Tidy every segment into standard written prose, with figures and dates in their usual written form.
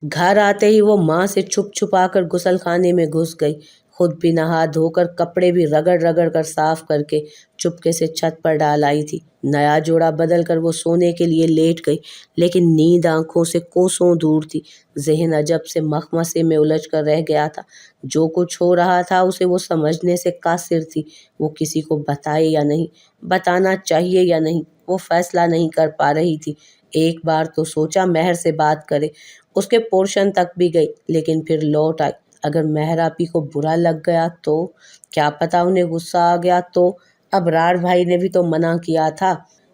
घर आते ही वो माँ से छुप छुपा कर गुसल खाने में घुस गई। खुद भी नहा धोकर कपड़े भी रगड़ रगड़ कर साफ करके चुपके से छत पर डाल आई थी। नया जोड़ा बदल कर वो सोने के लिए लेट गई, लेकिन नींद आंखों से कोसों दूर थी। ज़हन अजब से मखमसे में उलझ कर रह गया था। जो कुछ हो रहा था उसे वो समझने से कासिर थी। वो किसी को बताए या नहीं, बताना चाहिए या नहीं, वो फैसला नहीं कर पा रही थी। एक बार तो सोचा महर से बात करे, उसके पोर्शन तक भी गई, लेकिन फिर लौट आई। अगर मेहरापी को बुरा लग गया तो, क्या पता उन्हें गुस्सा आ गया तो। अबरार भाई ने भी तो मना किया था।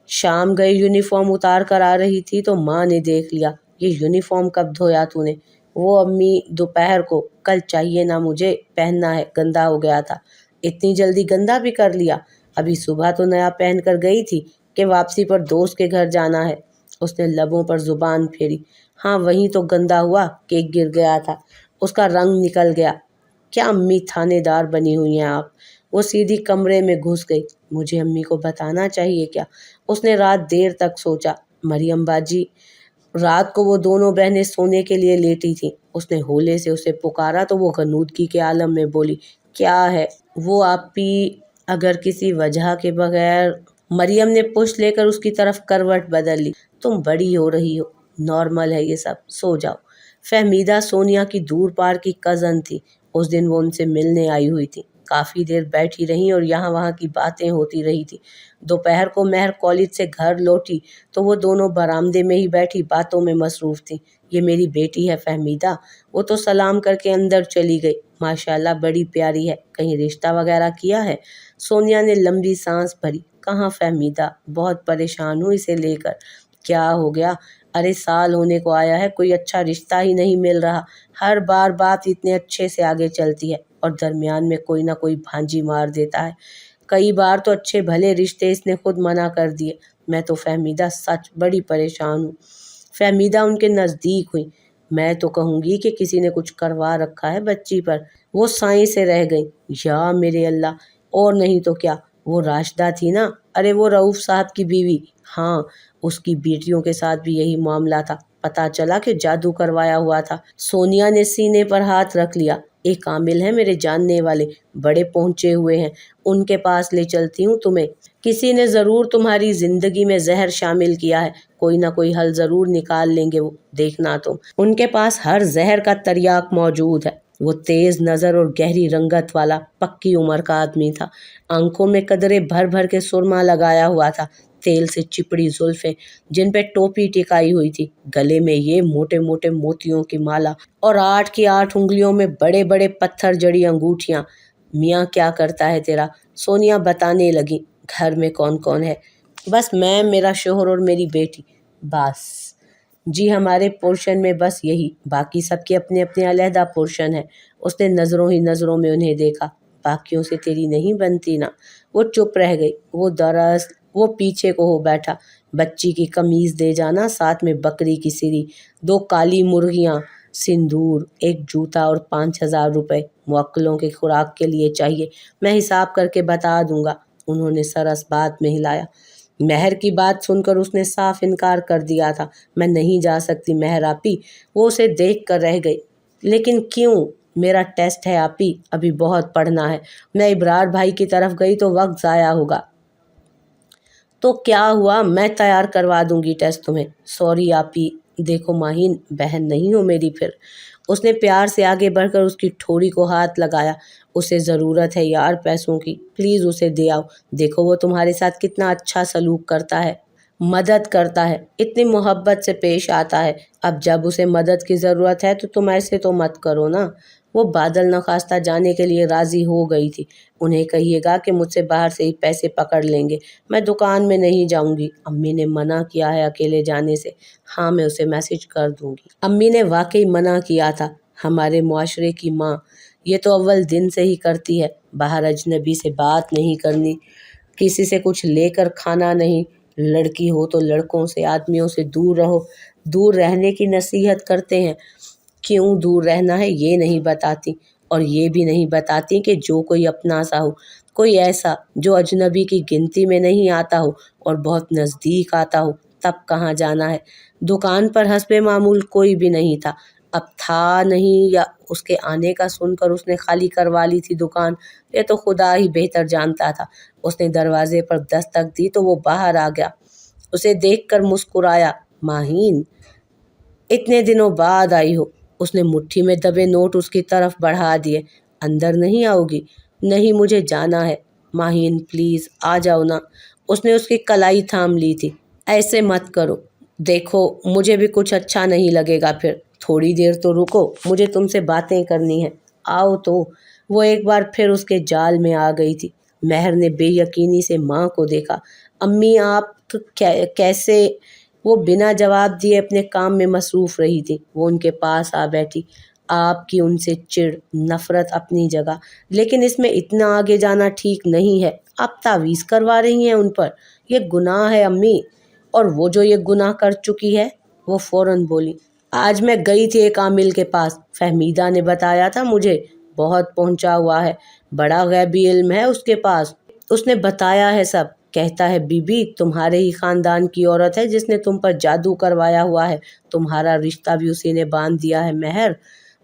शाम गई यूनिफॉर्म उतार कर आ रही थी तो माँ ने देख लिया। ये यूनिफॉर्म कब धोया तूने? वो अम्मी दोपहर को, कल चाहिए ना मुझे, पहनना है, गंदा हो गया था। इतनी जल्दी गंदा भी कर लिया? अभी सुबह तो नया पहन कर गई थी कि वापसी पर दोस्त के घर जाना है। उसने लबों पर जुबान फेरी। हाँ वहीं तो गंदा हुआ, केक गिर गया था, उसका रंग निकल गया। क्या अम्मी थानेदार बनी हुई हैं आप? वो सीधी कमरे में घुस गई। मुझे अम्मी को बताना चाहिए क्या? उसने रात देर तक सोचा। मरियम बाजी, रात को वो दोनों बहनें सोने के लिए लेटी थीं। उसने होले से उसे पुकारा तो वो गनूदगी के आलम में बोली, क्या है? वो आपी, अगर किसी वजह के बगैर। मरियम ने पुश लेकर उसकी तरफ करवट बदल ली। तुम बड़ी हो रही हो, नॉर्मल है ये सब, सो जाओ। फहमीदा सोनिया की दूर पार की कज़न थी। उस दिन वो उनसे मिलने आई हुई थी। काफ़ी देर बैठी रहीं और यहाँ वहाँ की बातें होती रही थी। दोपहर को महर कॉलेज से घर लौटी तो वो दोनों बरामदे में ही बैठी बातों में मसरूफ़ थी। ये मेरी बेटी है फहमीदा। वो तो सलाम करके अंदर चली गई। माशाल्लाह बड़ी प्यारी है। कहीं रिश्ता वगैरह किया है? सोनिया ने लंबी सांस भरी। कहाँ फहमीदा, बहुत परेशान हूँ इसे लेकर। क्या हो गया? अरे साल होने को आया है, कोई अच्छा रिश्ता ही नहीं मिल रहा। हर बार बात इतने अच्छे से आगे चलती है और दरमियान में कोई ना कोई भांजी मार देता है। कई बार तो अच्छे भले रिश्ते इसने खुद मना कर दिए। मैं तो फहमीदा सच बड़ी परेशान हूँ। फहमीदा उनके नज़दीक हुई। मैं तो कहूँगी कि किसी ने कुछ करवा रखा है बच्ची पर। वो साईं से रह गई। या मेरे अल्लाह, और नहीं तो क्या, वो राशिदा थी ना? अरे वो रऊफ़ साहब की बीवी। हाँ, उसकी बेटियों के साथ भी यही मामला था। पता चला कि जादू करवाया हुआ था। सोनिया ने सीने पर हाथ रख लिया। एक कामिल है मेरे जानने वाले, बड़े पहुंचे हुए हैं, उनके पास ले चलती हूँ तुम्हें। किसी ने ज़रूर तुम्हारी ज़िंदगी में जहर शामिल किया है, कोई ना कोई हल ज़रूर निकाल लेंगे वो, देखना तुम। उनके पास हर जहर का तरियाक मौजूद है। वो तेज़ नज़र और गहरी रंगत वाला पक्की उम्र का आदमी था। आंखों में कदरे भर भर के सुरमा लगाया हुआ था। तेल से चिपड़ी जुल्फें जिन पे टोपी टिकाई हुई थी, गले में ये मोटे मोटे मोतियों की माला और 8 की 8 उंगलियों में बड़े बड़े पत्थर जड़ी अंगूठियां। मियाँ क्या करता है तेरा? सोनिया बताने लगी। घर में कौन कौन है? बस मैं, मेरा शोहर और मेरी बेटी, बस। जी हमारे पोर्शन में बस यही, बाकी सबके अपने अपने अलहदा पोर्शन है। उसने नज़रों ही नज़रों में उन्हें देखा। बाकियों से तेरी नहीं बनती ना? वो चुप रह गई। वो पीछे को हो बैठा। बच्ची की कमीज़ दे जाना, साथ में बकरी की सिरी, 2 काली मुर्गियाँ, सिंदूर, एक जूता और 5,000 रुपये मुवक्किलों की खुराक के लिए चाहिए। मैं हिसाब करके बता दूंगा। उन्होंने सरस बात में हिलाया। महर की बात सुनकर उसने साफ इनकार कर दिया था। मैं नहीं जा सकती महर आपी। वो उसे देख कर रह गई। लेकिन क्यों? मेरा टेस्ट है आपी, अभी बहुत पढ़ना है। मैं इब्रार भाई की तरफ गई तो वक्त ज़ाया होगा। तो क्या हुआ, मैं तैयार करवा दूंगी टेस्ट तुम्हें। सॉरी आपी, देखो माहिन, बहन नहीं हो मेरी फिर। उसने प्यार से आगे बढ़कर उसकी ठोड़ी को हाथ लगाया। उसे ज़रूरत है यार पैसों की, प्लीज़ उसे दे आओ। देखो वो तुम्हारे साथ कितना अच्छा सलूक करता है, मदद करता है, इतनी मोहब्बत से पेश आता है। अब जब उसे मदद की ज़रूरत है तो तुम ऐसे तो मत करो ना। वो बादल नखास्ता जाने के लिए राज़ी हो गई थी। उन्हें कहिएगा कि मुझसे बाहर से ही पैसे पकड़ लेंगे, मैं दुकान में नहीं जाऊंगी। अम्मी ने मना किया है अकेले जाने से। हाँ मैं उसे मैसेज कर दूंगी। अम्मी ने वाकई मना किया था। हमारे मुआशरे की माँ ये तो अव्वल दिन से ही करती है। बाहर अजनबी से बात नहीं करनी, किसी से कुछ लेकर खाना नहीं, लड़की हो तो लड़कों से, आदमियों से दूर रहो। दूर रहने की नसीहत करते हैं, क्यों दूर रहना है ये नहीं बताती। और ये भी नहीं बताती कि जो कोई अपना सा हो, कोई ऐसा जो अजनबी की गिनती में नहीं आता हो और बहुत नज़दीक आता हो, तब कहाँ जाना है। दुकान पर हस्बे मामूल कोई भी नहीं था। अब था नहीं या उसके आने का सुनकर उसने खाली करवा ली थी दुकान, ये तो खुदा ही बेहतर जानता था। उसने दरवाजे पर दस्तक दी तो वो बाहर आ गया। उसे देखकर मुस्कुराया। माहीन, इतने दिनों बाद आई हो। उसने मुट्ठी में दबे नोट उसकी तरफ बढ़ा दिए। अंदर नहीं आओगी? नहीं, मुझे जाना है। माहीन प्लीज आ जाओ ना। उसने उसकी कलाई थाम ली थी। ऐसे मत करो, देखो मुझे भी कुछ अच्छा नहीं लगेगा फिर। थोड़ी देर तो रुको, मुझे तुमसे बातें करनी है। आओ तो। वो एक बार फिर उसके जाल में आ गई थी। महर ने बेयकीनी से माँ को देखा। अम्मी आप कैसे? वो बिना जवाब दिए अपने काम में मसरूफ रही थी। वो उनके पास आ बैठी। आपकी उनसे चिढ़, नफरत अपनी जगह, लेकिन इसमें इतना आगे जाना ठीक नहीं है। आप तावीज़ करवा रही हैं उन पर। ये गुनाह है अम्मी। और वो जो ये गुनाह कर चुकी है? वो फौरन बोली। आज मैं गई थी एक आमिल के पास, फहमीदा ने बताया था मुझे। बहुत पहुंचा हुआ है, बड़ा गैबी इल्म है उसके पास। उसने बताया है सब। कहता है बीबी तुम्हारे ही खानदान की औरत है जिसने तुम पर जादू करवाया हुआ है। तुम्हारा रिश्ता भी उसी ने बांध दिया है महर।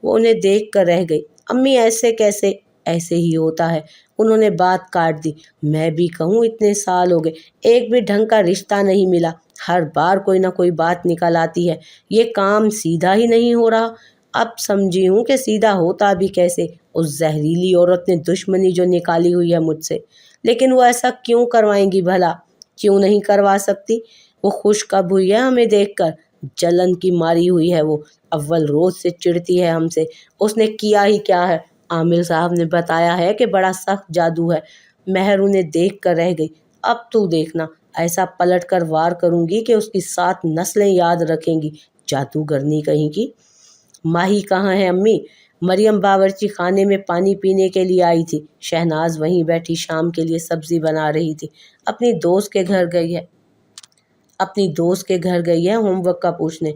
वो उन्हें देख कर रह गई। अम्मी ऐसे कैसे? ऐसे ही होता है। उन्होंने बात काट दी। मैं भी कहूँ इतने साल हो गए, एक भी ढंग का रिश्ता नहीं मिला। हर बार कोई ना कोई बात निकल आती है। ये काम सीधा ही नहीं हो रहा। अब समझी हूँ कि सीधा होता भी कैसे। उस जहरीली औरत ने दुश्मनी जो निकाली हुई है मुझसे। लेकिन वो ऐसा क्यों करवाएंगी भला? क्यों नहीं करवा सकती? वो खुश कब हुई है हमें देखकर? जलन की मारी हुई है वो। अव्वल रोज से चिढ़ती है हमसे। उसने किया ही क्या है? आमिर साहब ने बताया है कि बड़ा सख्त जादू है। महर उन्हें देख कर रह गई। अब तू देखना, ऐसा पलट कर वार करूंगी कि उसकी 7 नस्लें याद रखेंगी। जादूगरनी कहीं की। माही कहाँ है अम्मी? मरियम बावर्ची खाने में पानी पीने के लिए आई थी। शहनाज वहीं बैठी शाम के लिए सब्जी बना रही थी। अपनी दोस्त के घर गई है। अपनी दोस्त के घर गई है होमवर्क का पूछने।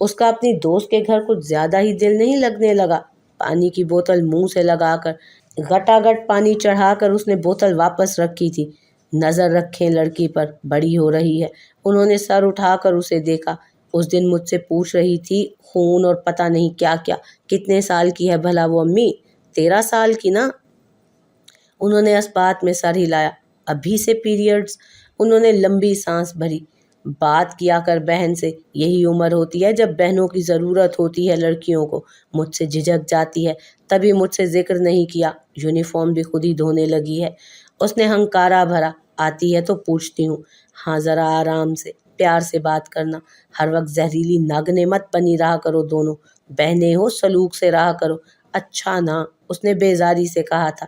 उसका अपनी दोस्त के घर कुछ ज्यादा ही दिल नहीं लगने लगा। पानी की बोतल मुंह से लगाकर गटागट पानी चढ़ाकर उसने बोतल वापस रखी थी। नजर रखें लड़की पर, बड़ी हो रही है। उन्होंने सर उठाकर उसे देखा। उस दिन मुझसे पूछ रही थी खून और पता नहीं क्या क्या। कितने साल की है भला वो अम्मी? 13 साल की ना। उन्होंने इस बात में सर हिलाया। अभी से पीरियड्स? उन्होंने लंबी सांस भरी। बात किया कर बहन से, यही उम्र होती है जब बहनों की ज़रूरत होती है लड़कियों को। मुझसे झिझक जाती है, तभी मुझसे जिक्र नहीं किया। यूनिफॉर्म भी खुद ही धोने लगी है। उसने हंकारा भरा। आती है तो पूछती हूँ। हाँ, ज़रा आराम से, प्यार से बात करना। हर वक्त जहरीली नागने मत बनी रहा करो दोनों। बहनें हो, सलूक से रहा करो। अच्छा ना, उसने बेजारी से कहा था।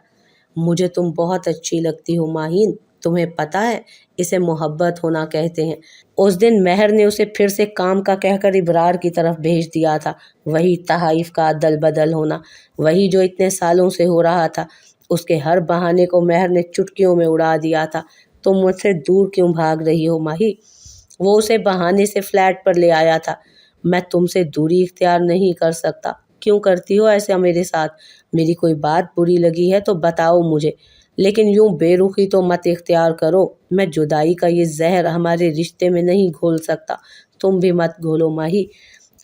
मुझे तुम बहुत अच्छी लगती हो माहीन। तुम्हें पता है, इसे मोहब्बत होना कहते हैं। उस दिन महर ने उसे फिर से काम का कहकर इब्रार की तरफ भेज दिया था। वही तहाइफ का अदल बदल होना, वही जो इतने सालों से हो रहा था। उसके हर बहाने को महर ने चुटकियों में उड़ा दिया था। तुम मुझसे दूर क्यों भाग रही हो माही? वो उसे बहाने से फ्लैट पर ले आया था। मैं तुमसे दूरी इख्तियार नहीं कर सकता। क्यों करती हो ऐसा मेरे साथ? मेरी कोई बात बुरी लगी है तो बताओ मुझे, लेकिन यूं बेरुखी तो मत इख्तियार करो। मैं जुदाई का ये जहर हमारे रिश्ते में नहीं घोल सकता। तुम भी मत घोलो माही।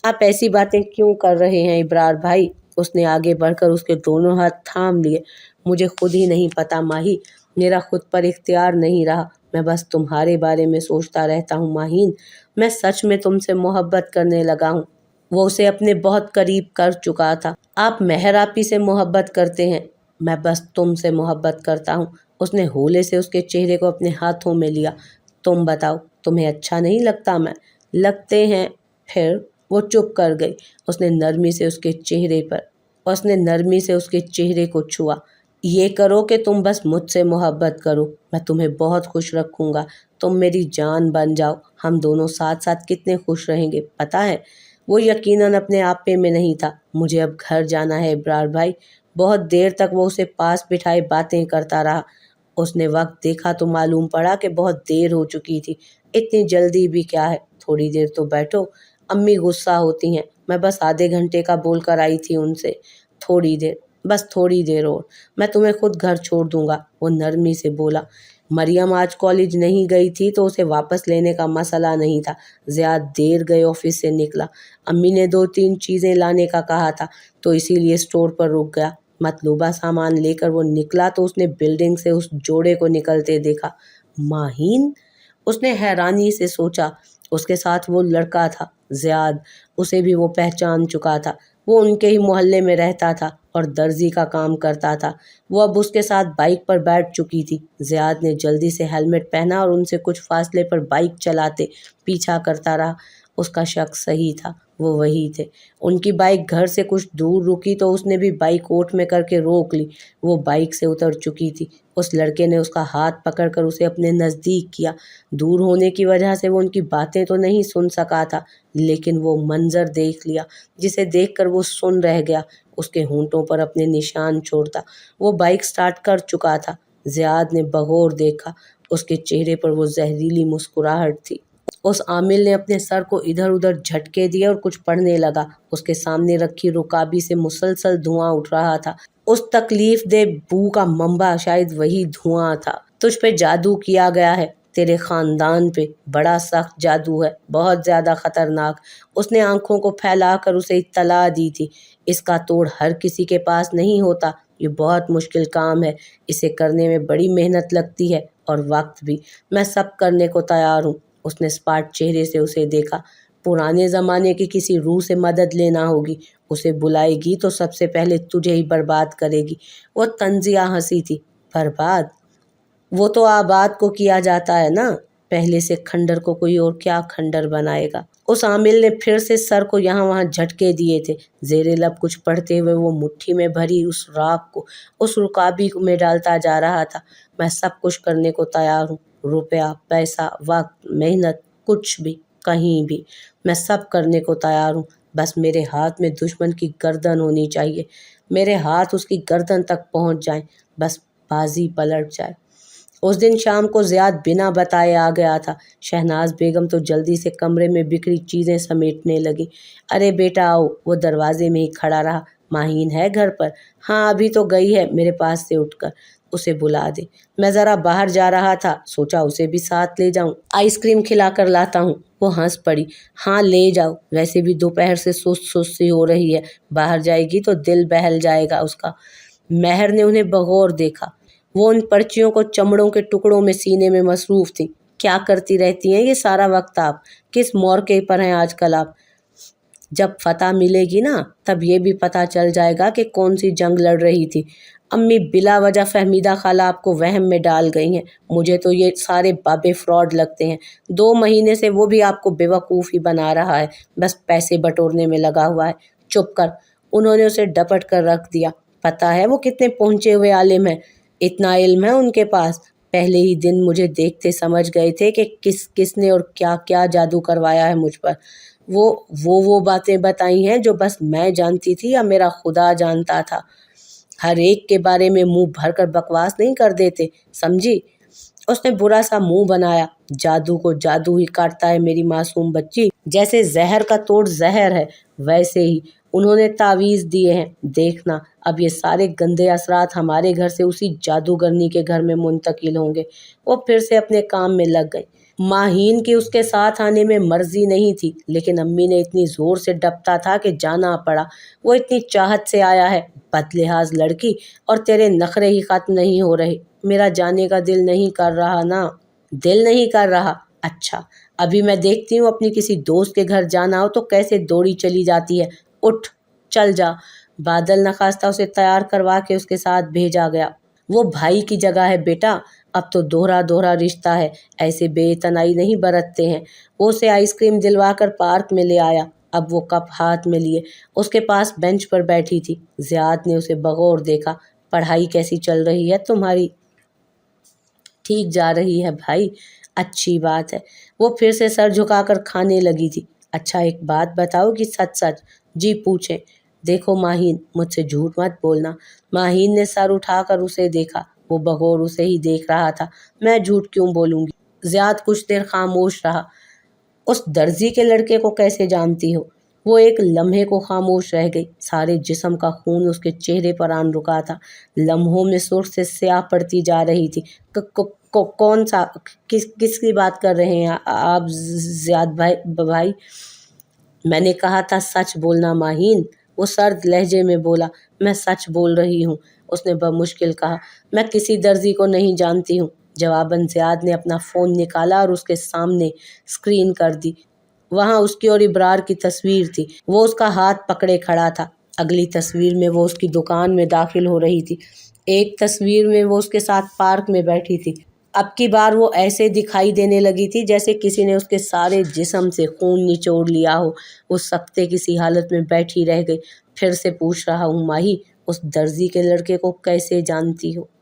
आप ऐसी बातें क्यों कर रहे हैं इब्रार भाई? उसने आगे बढ़कर उसके दोनों हाथ थाम लिए। मुझे खुद ही नहीं पता माही, मेरा खुद पर इख्तियार नहीं रहा। मैं बस तुम्हारे बारे में सोचता रहता हूँ माहीन। मैं सच में तुमसे मोहब्बत करने लगा हूँ। वो उसे अपने बहुत करीब कर चुका था। आप महर आपी से मोहब्बत करते हैं, मैं बस तुमसे मोहब्बत करता हूँ। उसने होले से उसके चेहरे को अपने हाथों में लिया। तुम बताओ, तुम्हें अच्छा नहीं लगता मैं? लगते हैं। फिर वो चुप कर गई। उसने नरमी से उसके चेहरे को छुआ। ये करो कि तुम बस मुझसे मोहब्बत करो, मैं तुम्हें बहुत खुश रखूंगा। तुम मेरी जान बन जाओ, हम दोनों साथ साथ कितने खुश रहेंगे पता है। वो यकीनन अपने आपे में नहीं था। मुझे अब घर जाना है इब्रार भाई। बहुत देर तक वो उसे पास बिठाए बातें करता रहा। उसने वक्त देखा तो मालूम पड़ा कि बहुत देर हो चुकी थी। इतनी जल्दी भी क्या है, थोड़ी देर तो बैठो। अम्मी गुस्सा होती हैं। मैं बस आधे घंटे का बोल कर आई थी उनसे। थोड़ी देर, बस थोड़ी देर और, मैं तुम्हें खुद घर छोड़ दूंगा। वो नरमी से बोला। مریم آج کالج نہیں گئی تھی تو اسے واپس لینے کا مسئلہ نہیں تھا۔ زیاد دیر گئے آفس سے نکلا۔ امی نے 2-3 چیزیں لانے کا کہا تھا تو اسی لیے اسٹور پر رک گیا۔ مطلوبہ سامان لے کر وہ نکلا تو اس نے بلڈنگ سے اس جوڑے کو نکلتے دیکھا۔ ماہین؟ اس نے حیرانی سے سوچا۔ اس کے ساتھ وہ لڑکا تھا زیاد، اسے بھی وہ پہچان چکا تھا۔ وہ ان کے ہی محلے میں رہتا تھا اور درزی کا کام کرتا تھا۔ وہ اب اس کے ساتھ بائک پر بیٹھ چکی تھی۔ زیاد نے جلدی سے ہیلمٹ پہنا اور ان سے کچھ فاصلے پر بائک چلاتے پیچھا کرتا رہا۔ اس کا شک صحیح تھا، وہ وہی تھے۔ ان کی بائک گھر سے کچھ دور رکی تو اس نے بھی بائک اوٹ میں کر کے روک لی۔ وہ بائک سے اتر چکی تھی۔ اس لڑکے نے اس کا ہاتھ پکڑ کر اسے اپنے نزدیک کیا۔ دور ہونے کی وجہ سے وہ ان کی باتیں تو نہیں سن سکا تھا، لیکن وہ منظر دیکھ لیا جسے دیکھ کر وہ سن رہ گیا۔ اس کے ہونٹوں پر اپنے نشان چھوڑتا۔ وہ بائک سٹارٹ کر چکا تھا۔ زیاد نے بغور دیکھا۔ اس کے چہرے پر وہ زہریلی مسکراہٹ تھی۔ اس عامل نے اپنے سر کو ادھر ادھر جھٹکے دیے اور کچھ پڑھنے لگا۔ اس کے سامنے رکھی رکابی سے مسلسل دھواں اٹھ رہا تھا۔ اس تکلیف دہ بو کا منبع شاید وہی دھواں تھا۔ تجھ پہ جادو کیا گیا ہے، تیرے خاندان پہ بڑا سخت جادو ہے، بہت زیادہ خطرناک۔ اس نے آنکھوں کو پھیلا کر اسے اطلاع دی تھی۔ اس کا توڑ ہر کسی کے پاس نہیں ہوتا، یہ بہت مشکل کام ہے، اسے کرنے میں بڑی محنت لگتی ہے اور وقت بھی۔ میں سب کرنے کو تیار ہوں۔ اس نے اسپاٹ چہرے سے اسے دیکھا۔ پرانے زمانے کی کسی روح سے مدد لینا ہوگی، اسے بلائے گی تو سب سے پہلے تجھے ہی برباد کرے گی۔ وہ طنزیہ ہنسی تھی۔ برباد؟ وہ تو آباد کو کیا جاتا ہے نا، پہلے سے کھنڈر کو کوئی اور کیا کھنڈر بنائے گا۔ اس عامل نے پھر سے سر کو یہاں وہاں جھٹکے دیے تھے۔ زیر لب کچھ پڑھتے ہوئے وہ مٹھی میں بھری اس راکھ کو اس رکابی میں ڈالتا جا رہا تھا۔ میں سب کچھ کرنے کو تیار ہوں، روپیہ، پیسہ، وقت، محنت، کچھ بھی، کہیں بھی، میں سب کرنے کو تیار ہوں۔ بس میرے ہاتھ میں دشمن کی گردن ہونی چاہیے، میرے ہاتھ اس کی گردن تک پہنچ جائیں، بس بازی پلٹ جائے۔ اس دن شام کو زیاد بنا بتائے آ گیا تھا۔ شہناز بیگم تو جلدی سے کمرے میں بکھری چیزیں سمیٹنے لگی۔ ارے بیٹا آؤ، وہ دروازے میں ہی کھڑا رہا۔ ماہین ہے گھر پر؟ ہاں ابھی تو گئی ہے میرے پاس سے اٹھ کر، اسے بلا دے۔ میں ذرا باہر جا رہا تھا، سوچا اسے بھی ساتھ لے جاؤں، آئس کریم کھلا کر لاتا ہوں۔ وہ ہنس پڑی۔ ہاں لے جاؤ، ویسے بھی دوپہر سے سست سست سی ہو رہی ہے، باہر جائے گی تو دل بہل جائے گا اس کا۔ مہر نے انہیں بغور دیکھا۔ وہ ان پرچیوں کو چمڑوں کے ٹکڑوں میں سینے میں مصروف تھیں۔ کیا کرتی رہتی ہیں یہ سارا وقت آپ؟ کس مورکے پر ہیں آج کل آپ؟ جب فتح ملے گی نا تب یہ بھی پتہ چل جائے گا کہ کون سی جنگ لڑ رہی تھی۔ امی بلا وجہ فہمیدہ خالہ آپ کو وہم میں ڈال گئی ہیں، مجھے تو یہ سارے بابے فراڈ لگتے ہیں۔ 2 مہینے سے وہ بھی آپ کو بیوقوف ہی بنا رہا ہے، بس پیسے بٹورنے میں لگا ہوا ہے۔ چپ کر، انہوں نے اسے ڈپٹ کر رکھ دیا۔ پتہ ہے وہ کتنے پہنچے ہوئے عالم ہیں، اتنا علم ہے ان کے پاس، پہلے ہی دن مجھے دیکھتے سمجھ گئے تھے کہ کس کس نے اور کیا کیا جادو کروایا ہے مجھ پر۔ وہ باتیں بتائی ہیں جو بس میں جانتی تھی یا میرا خدا جانتا تھا۔ ہر ایک کے بارے میں منہ بھر کر بکواس نہیں کر دیتے، سمجھی؟ اس نے برا سا منہ بنایا۔ جادو کو جادو ہی کاٹتا ہے میری معصوم بچی، جیسے زہر کا توڑ زہر ہے ویسے ہی انہوں نے تعویذ دیے ہیں۔ دیکھنا اب یہ سارے گندے اثرات ہمارے گھر سے اسی جادوگرنی کے گھر میں منتقل ہوں گے۔ وہ پھر سے اپنے کام میں لگ گئی۔ ماہین کی اس کے ساتھ آنے میں مرضی نہیں تھی، لیکن امی نے اتنی زور سے ڈپٹا تھا کہ جانا پڑا۔ وہ اتنی چاہت سے آیا ہے، بد لحاظ لڑکی، اور تیرے نخرے ہی ختم نہیں ہو رہے۔ میرا جانے کا دل نہیں کر رہا نا۔ دل نہیں کر رہا؟ اچھا، ابھی میں دیکھتی ہوں اپنی کسی دوست کے گھر جانا ہو تو کیسے دوڑی چلی جاتی ہے۔ اٹھ چل جا۔ بادل نخواستہ اسے تیار کروا کے اس کے ساتھ بھیجا گیا۔ وہ بھائی کی جگہ ہے بیٹا، اب تو دوہرا رشتہ ہے، ایسے بے اتنائی نہیں برتتے ہیں۔ وہ اسے آئس کریم دلوا کر پارک میں لے آیا۔ اب وہ کپ ہاتھ میں لیے اس کے پاس بینچ پر بیٹھی تھی۔ زیاد نے اسے بغور دیکھا۔ پڑھائی کیسی چل رہی ہے تمہاری؟ ٹھیک جا رہی ہے بھائی، اچھی بات ہے۔ وہ پھر سے سر جھکا کر کھانے لگی تھی۔ اچھا ایک بات بتاؤ گی سچ سچ؟ جی پوچھیں۔ دیکھو ماہین، مجھ سے جھوٹ مت بولنا۔ ماہین نے سر اٹھا کر اسے دیکھا۔ وہ بغور اسے ہی دیکھ رہا تھا۔ میں جھوٹ کیوں بولوں گی؟ زیاد کچھ دیر خاموش رہا۔ اس درزی کے لڑکے کو کیسے جانتی ہو؟ وہ ایک لمحے کو خاموش رہ گئی۔ سارے جسم کا خون اس کے چہرے پر آن رکا تھا۔ لمحوں میں سرخ سے سیاہ پڑتی جا رہی تھی۔ کون سا؟ کس کی بات کر رہے ہیں آپ زیاد بھائی؟ میں نے کہا تھا سچ بولنا ماہین، وہ سرد لہجے میں بولا۔ میں سچ بول رہی ہوں، اس نے بمشکل کہا۔ میں کسی درزی کو نہیں جانتی ہوں۔ جواباً زیاد نے اپنا فون نکالا اور اس کے سامنے اسکرین کر دی۔ وہاں اس کی اور ابرار کی تصویر تھی۔ وہ اس کا ہاتھ پکڑے کھڑا تھا۔ اگلی تصویر میں وہ اس کی دکان میں داخل ہو رہی تھی۔ ایک تصویر میں وہ اس کے ساتھ پارک میں بیٹھی تھی۔ اب کی بار وہ ایسے دکھائی دینے لگی تھی جیسے کسی نے اس کے سارے جسم سے خون نچوڑ لیا ہو۔ وہ سکتے کسی حالت میں بیٹھی رہ گئی۔ پھر سے پوچھ رہا ہوں ماہی، اس درزی کے لڑکے کو کیسے جانتی ہو؟